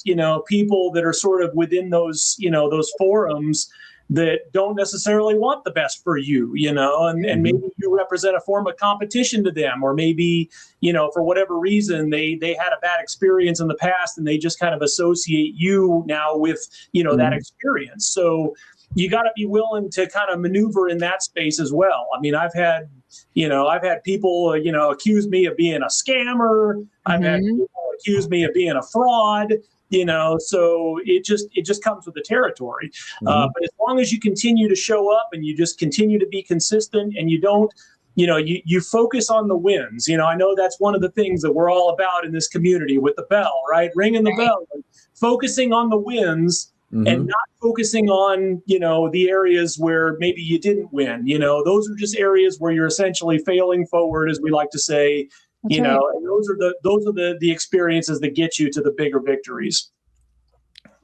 people that are sort of within those, those forums that don't necessarily want the best for you, and maybe you represent a form of competition to them, or maybe, for whatever reason, they had a bad experience in the past and they just kind of associate you now with, that experience. So you got to be willing to kind of maneuver in that space as well. I mean, I've had people, accuse me of being a scammer. I've had people accuse me of being a fraud. So it just comes with the territory. But as long as you continue to show up and you just continue to be consistent, and you don't, you focus on the wins. I know that's one of the things that we're all about in this community with the bell, right? Ringing the bell, and focusing on the wins, and not focusing on, the areas where maybe you didn't win. Those are just areas where you're essentially failing forward, as we like to say. That's and right. those are the experiences that get you to the bigger victories.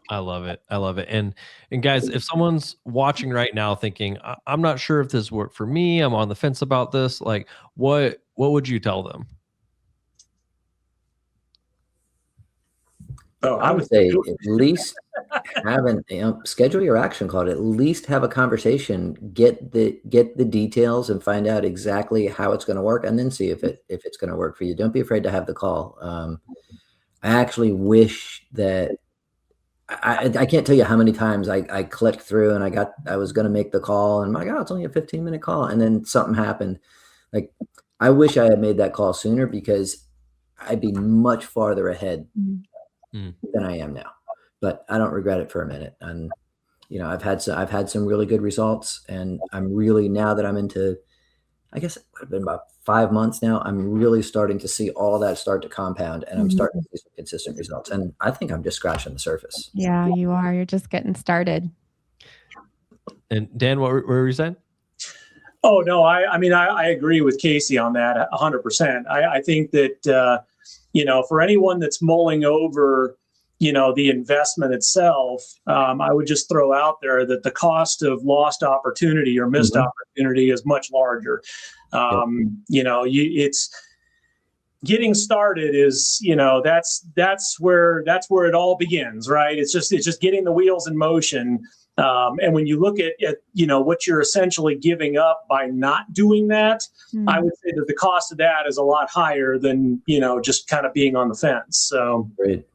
I love it. And guys, if someone's watching right now thinking, I'm not sure if this worked for me, I'm on the fence about this, like what would you tell them? Oh, I would say at least schedule your action call. At least have a conversation, get the details, and find out exactly how it's going to work, and then see if it's going to work for you. Don't be afraid to have the call. I actually wish that I can't tell you how many times I clicked through and I was going to make the call, and my God, it's only a 15-minute call, and then something happened. Like, I wish I had made that call sooner, because I'd be much farther ahead than I am now. But I don't regret it for a minute. And I've had some really good results, and I'm really, now that I'm into, I guess it's been about 5 months now, I'm really starting to see all that start to compound, and I'm starting to see some consistent results. And I think I'm just scratching the surface. Yeah, you are. You're just getting started. And Dan, what were you saying? Oh, no, I mean, I agree with Casey on that 100%. I think that, for anyone that's mulling over, the investment itself, I would just throw out there that the cost of lost opportunity or missed opportunity is much larger. It's getting started is, that's where it all begins, right? It's just getting the wheels in motion. And when you look at what you're essentially giving up by not doing that, I would say that the cost of that is a lot higher than, just kind of being on the fence. So Great.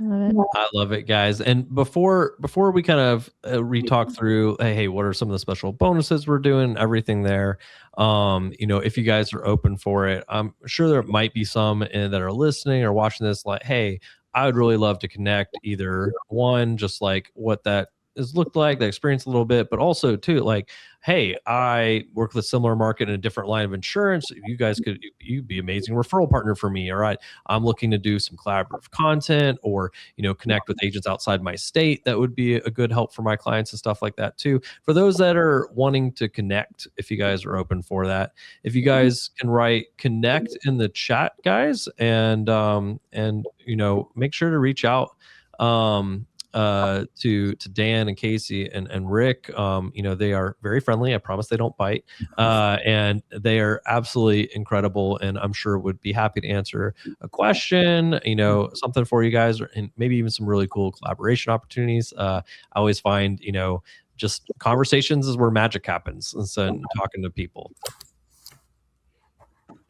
I love it, guys. And before we kind of re-talk through, hey, what are some of the special bonuses we're doing, everything there, if you guys are open for it, I'm sure there might be some that are listening or watching this like, hey, I would really love to connect, either one, just like what that has looked like, the experience a little bit, but also too, like, hey, I work with a similar market in a different line of insurance. You'd be amazing referral partner for me. All right. I'm looking to do some collaborative content or, connect with agents outside my state. That would be a good help for my clients and stuff like that too. For those that are wanting to connect, if you guys are open for that, if you guys can write connect in the chat, guys, and make sure to reach out to Dan and Casey and Rick. They are very friendly. I promise they don't bite. And they are absolutely incredible, and I'm sure would be happy to answer a question, something for you guys, and maybe even some really cool collaboration opportunities. I always find, just conversations is where magic happens, and so talking to people.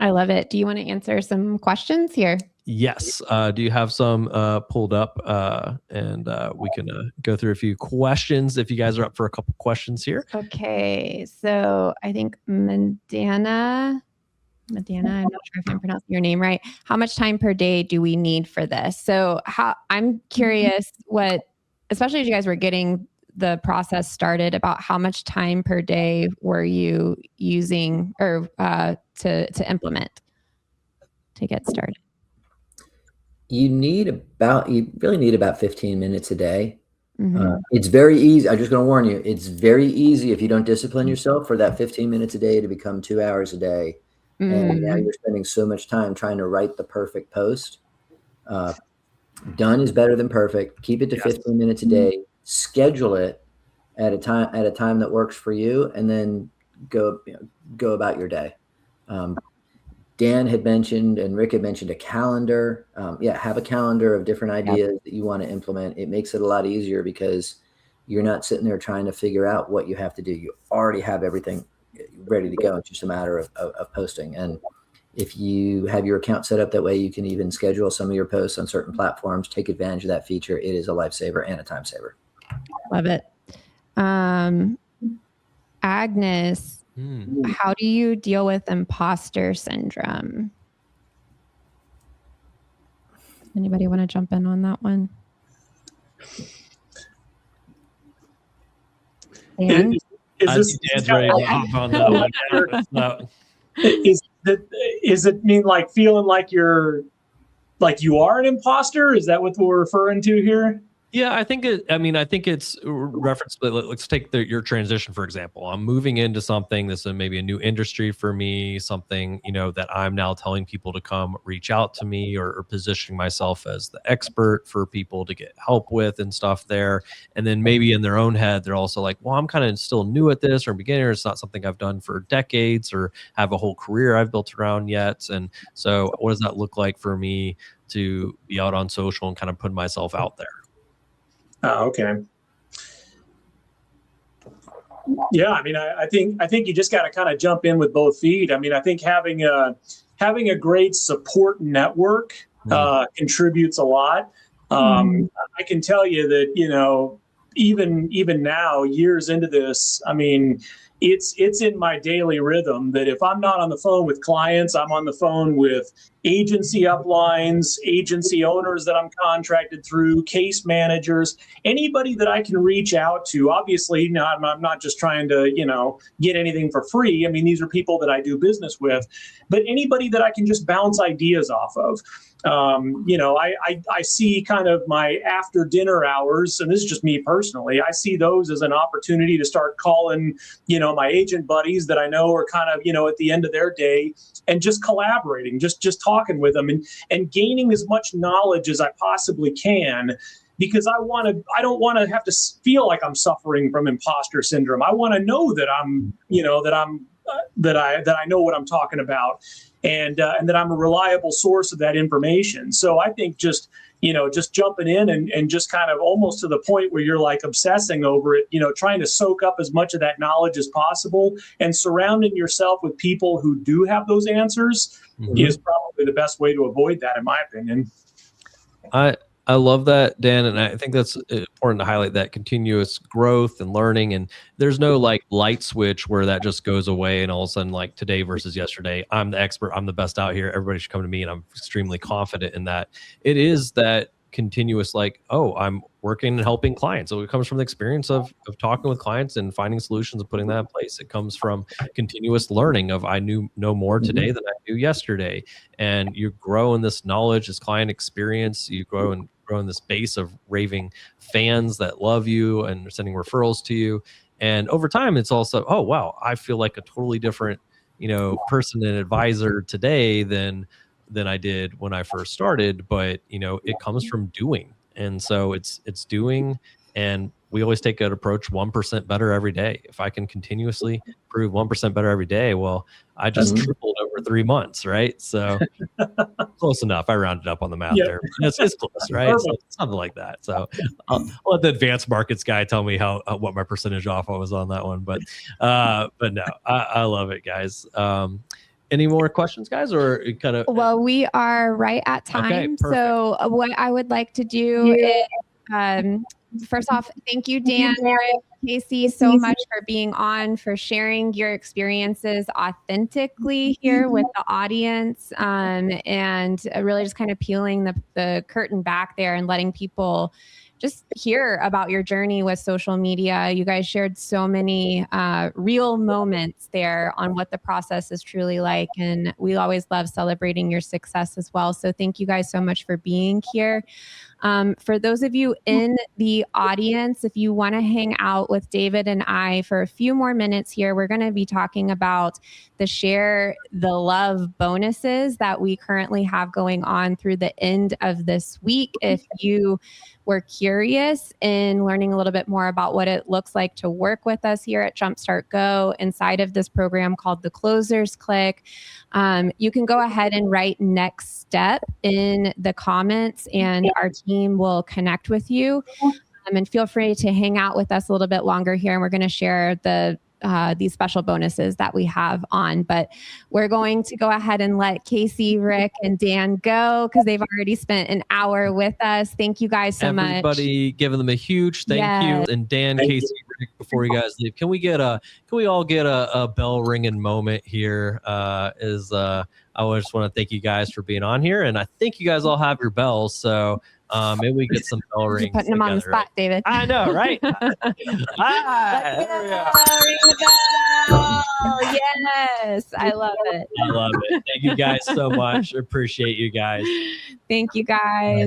I love it. Do you want to answer some questions here? Yes. Do you have some pulled up? And we can go through a few questions if you guys are up for a couple questions here. Okay. So I think Medana, I'm not sure if I'm pronouncing your name right. How much time per day do we need for this? So I'm curious especially as you guys were getting the process started, about how much time per day were you using or to implement to get started? You really need about 15 minutes a day. It's very easy. I'm just going to warn you. It's very easy if you don't discipline yourself for that 15 minutes a day to become 2 hours a day. And now you're spending so much time trying to write the perfect post. Done is better than perfect. Keep it to 15 minutes a day. Schedule it at a time that works for you, and then go about your day. Dan had mentioned and Rick had mentioned a calendar. Have a calendar of different ideas that you want to implement. It makes it a lot easier because you're not sitting there trying to figure out what you have to do. You already have everything ready to go. It's just a matter of posting. And if you have your account set up that way, you can even schedule some of your posts on certain platforms. Take advantage of that feature. It is a lifesaver and a time saver. Love it. Agnes, how do you deal with imposter syndrome? Anybody want to jump in on that one? Dan? Dan's ready to hop on that one. Is it mean like feeling like you are an imposter? Is that what we're referring to here? Yeah, I think it's reference. Let's take your transition, for example. I'm moving into something that's maybe a new industry for me, something, that I'm now telling people to come reach out to me or positioning myself as the expert for people to get help with and stuff there. And then maybe in their own head, they're also like, well, I'm kind of still new at this or beginner. It's not something I've done for decades or have a whole career I've built around yet. And so what does that look like for me to be out on social and kind of put myself out there? Oh, okay. Yeah, I think you just got to kind of jump in with both feet. I think having a great support network contributes a lot. I can tell you that even now, years into this, it's in my daily rhythm that if I'm not on the phone with clients, I'm on the phone with agency uplines, agency owners that I'm contracted through, case managers, anybody that I can reach out to. Obviously, I'm not just trying to, get anything for free. These are people that I do business with, but anybody that I can just bounce ideas off of. I see kind of my after dinner hours, and this is just me personally, I see those as an opportunity to start calling, my agent buddies that I know are kind of, at the end of their day, and just collaborating, just talking with them and gaining as much knowledge as I possibly can, because I don't want to have to feel like I'm suffering from imposter syndrome. I want to know that that I know what I'm talking about, and that I'm a reliable source of that information. So I think just jumping in and just kind of almost to the point where you're like obsessing over it, trying to soak up as much of that knowledge as possible and surrounding yourself with people who do have those answers is probably the best way to avoid that, in my opinion. I love that, Dan, and I think that's important to highlight that continuous growth and learning. And there's no like light switch where that just goes away and all of a sudden, like today versus yesterday, I'm the expert, I'm the best out here, everybody should come to me, and I'm extremely confident in that. It is that continuous, like, oh, I'm working and helping clients. So it comes from the experience of talking with clients and finding solutions and putting that in place. It comes from continuous learning of I know more today than I knew yesterday. And you grow in this knowledge, this client experience, you grow in this base of raving fans that love you and are sending referrals to you. And over time, it's also, oh, wow, I feel like a totally different, person and advisor today than I did when I first started. But, it comes from doing. And so it's doing, and we always take that approach 1% better every day. If I can continuously prove 1% better every day, well, I just tripled over 3 months, right? So close enough. I rounded up on the math there. It's close, right? So something like that. So I'll let the advanced markets guy tell me what my percentage off I was on that one. But no, I love it, guys. Any more questions, guys, or kind of? Well, we are right at time. Okay, so what I would like to do is, first off, thank you, Dan, Casey, so much for being on, for sharing your experiences authentically here with the audience, and really just kind of peeling the curtain back there and letting people just hear about your journey with social media. You guys shared so many real moments there on what the process is truly like. And we always love celebrating your success as well. So thank you guys so much for being here. For those of you in the audience, if you want to hang out with David and I for a few more minutes here, we're going to be talking about the Share the Love bonuses that we currently have going on through the end of this week. If you were curious in learning a little bit more about what it looks like to work with us here at Jumpstart Go inside of this program called the Closers Click, you can go ahead and write next step in the comments, and our team will connect with you. And feel free to hang out with us a little bit longer here, and we're going to share these special bonuses that we have on. But we're going to go ahead and let Casey, Rick, and Dan go because they've already spent an hour with us. Thank you guys so much. Everybody giving them a huge thank you. And Dan, Casey, Rick, before you guys leave, can we all get a bell ringing moment here? I just want to thank you guys for being on here, and I think you guys all have your bells, so maybe we get some bell rings. Putting them on the spot, right? David. I know, right? There we go. Ring the bell. Yes, I love it. I love it. Thank you guys so much. Appreciate you guys. Thank you guys.